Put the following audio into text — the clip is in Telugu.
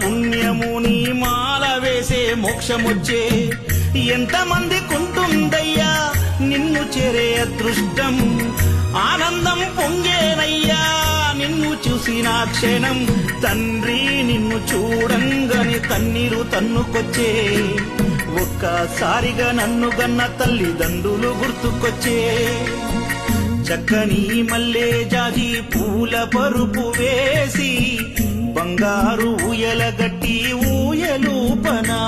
పుణ్యము నీ మాల వేసే మోక్షమొచ్చే ఎంతమంది కుంటుందయ్యా నిన్ను చేరే అదృష్టం ఆనందం పొంగేనయ్యా నిన్ను చూసిన క్షణం తండ్రి నిన్ను చూడంగానే కన్నీరు తన్నుకొచ్చే ఒక్కసారిగా నన్ను గన్న తల్లిదండ్రులు గుర్తుకొచ్చే చక్కని మల్లె జాజి పూల పరుపు వేసి బంగారు ఊయల గట్టి ఊయలూపనా